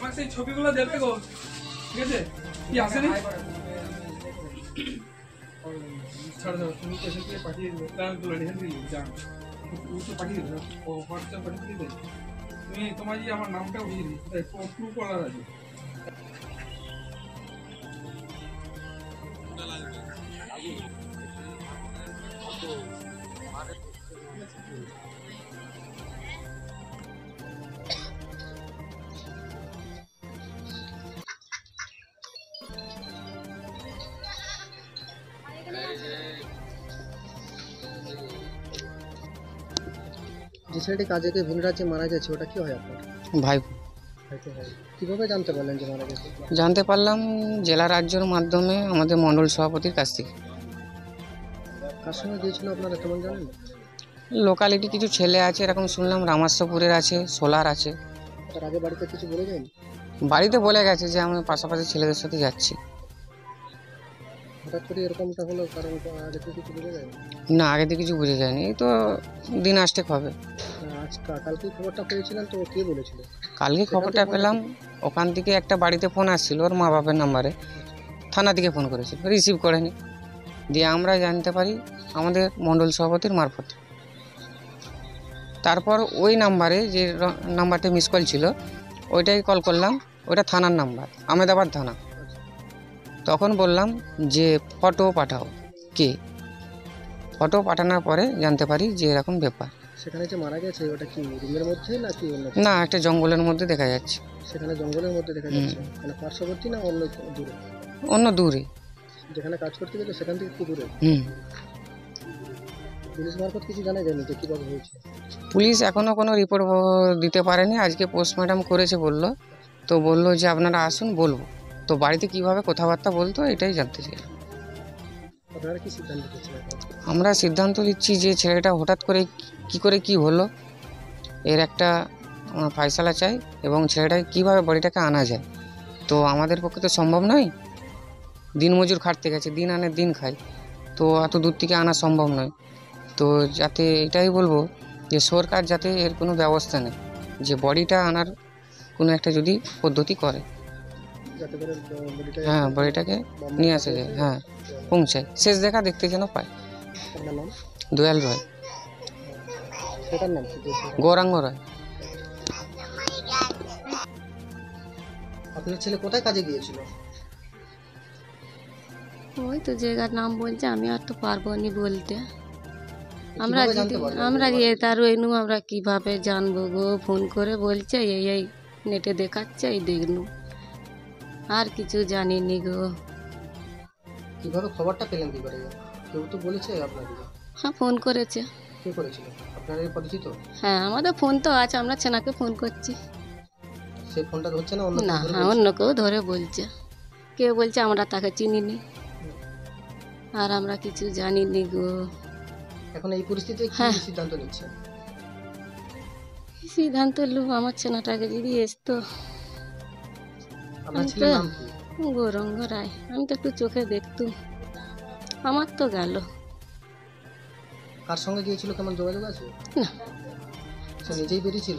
আমার সেই ছবিগুলো দেবে গো, ঠিক আছে? কি আসেনি? ছাড় দাও, তুমি এসে দিয়ে পাঠিয়ে দেবে। প্ল্যান তুলে এখান থেকে যান, তো পাঠিয়ে দেবে, ও হোয়াটসঅ্যাপ পাঠিয়ে দেবে। তুমি তোমার যে আমার নামটা উঠিয়ে দিই, ট্রু কলার আছে। যে ছেলেটি কাজে গিয়ে ভিন রাজ্যে মারা গেছে, ওটা কি হয় আপনার? ভাই হয়তো হয়। কিভাবে জানতে পারলেন যে মারা গেছে? জানতে পারলাম জেলা রাজ্যের মাধ্যমে, আমাদের মণ্ডল সভাপতির কাছ থেকে। কার সঙ্গে গিয়েছিল আপনারা তেমন জানেন? লোকালিটি কিছু ছেলে আছে, এরকম শুনলাম রামাশ্বরপুরের আছে, সোলার আছে। তার আগে বাড়িতে কিছু বলে যায়নি? বাড়িতে বলে গেছে যে আমি পাশাপাশি ছেলেদের সাথে যাচ্ছি। হঠাৎ করে এরকমটা হলো, কারণ আগে থেকে কিছু বলে যায়নি? না, আগে থেকে কিছু বুঝে যায়নি, এই তো দিন আসটেক হবে। আজ কালকে খবরটা পেয়েছিলেন তো, কে বলেছিল? কালকে খবরটা পেলাম, ওখান থেকে একটা বাড়িতে ফোন আসছিল ওর মা বাবার নাম্বারে, থানা থেকে ফোন করেছিল, রিসিভ করেনি। দিয়ে আমরা জানতে পারি আমাদের মণ্ডল সভাপতির মারফত। তারপর ওই নাম্বারে যে নাম্বারটা মিস কল ছিল, ওইটাই কল করলাম, ওইটা থানার নাম্বার, আহমেদাবাদ থানা। তখন বললাম যে ফটো পাঠাও, কে? ফটো পাঠানোর পরে জানতে পারি যে এরকম ব্যাপার। সেখানে যে মারা গেছে, ওটা কি রুমের মধ্যে নাকি অন্য? না, একটা জঙ্গলের মধ্যে দেখা যাচ্ছে। সেখানে জঙ্গলের মধ্যে দেখা যাচ্ছে, মানে পার্শ্ববর্তী না অন্য দূরে? অন্য দূরে। যেখানে কাজ করতে গেলে সেখান থেকে একটু দূরে। পুলিশ মারফত কিছু জানা যায়নি যে কিভাবে হয়েছে? পুলিশ এখনো কোনো রিপোর্ট দিতে পারেনি, আজকে পোস্টমর্টম করেছে বললো, তো বললো যে আপনারা আসুন বলবো। তো বাড়িতে কিভাবে কথাবার্তা বলতো এটাই জানতে চাই। আপনারা কি সিদ্ধান্ত নিচ্ছেন? আমরা সিদ্ধান্ত নিচ্ছি যে ছেলেটা হঠাৎ করে কি হলো, এর একটা ফয়সালা চাই, এবং ছেলেটাকে কীভাবে বডিটাকে আনা যায়। তো আমাদের পক্ষে তো সম্ভব নয়, দিনমজুর খাটতে গেছে, দিন আনে দিন খায়, তো এত দূর থেকে আনা সম্ভব নয়। তো যাতে এটাই বলবো যে সরকার যাতে এর কোনো ব্যবস্থা নেয়, যে বডিটা আনার কোনো একটা যদি পদ্ধতি করে, হ্যাঁ বডিটাকে নিয়ে আসা যায়, হ্যাঁ পৌঁছায়, শেষ দেখা দেখতে যেন পায়। দয়াল রায়। গৌরাঙ্গ রায়। আপনার ছেলে কোথায় কাজে গিয়েছিল? ওই তো জায়গার নাম বলছে, আমি আর তো পারবো নি বলতে। আমরা তার রইনু, আমরা কিভাবে জানবো গো? ফোন করে বলছে এই নেটে দেখাচ্ছে, এই দেখনু, আর কিছু জানিনি গো। কিভাবে খবরটা পেলেন? কি করে? কেউ তো বলেছে আপনাকে? হ্যাঁ, ফোন করেছে। কে করেছিল? আপনার পরিচিত? হ্যাঁ, আমাদের ফোন তো আছে, আমরা ছেনাকে ফোন করছি। সে ফোনটা ধরছে না? না, অন্য কেউ ধরে বলছে, কেউ বলছে আমরা তাকে চিনিনি, আর আমরা কিছু জানিনি গো। এখন এই পরিস্থিতিতে কি সিদ্ধান্ত নিচ্ছে? সিদ্ধান্ত নেব, আমার ছেনাটাকে যদি আসতো। আপনার ছেলের নাম কি? গৌরাঙ্গ রায়। আমি তো একটু চোখে দেখতুম, আমার তো গেল। কার সঙ্গে গিয়েছিল, কেমন যোগাযোগ আছে? না, সে নিজেই বেরিয়েছিল?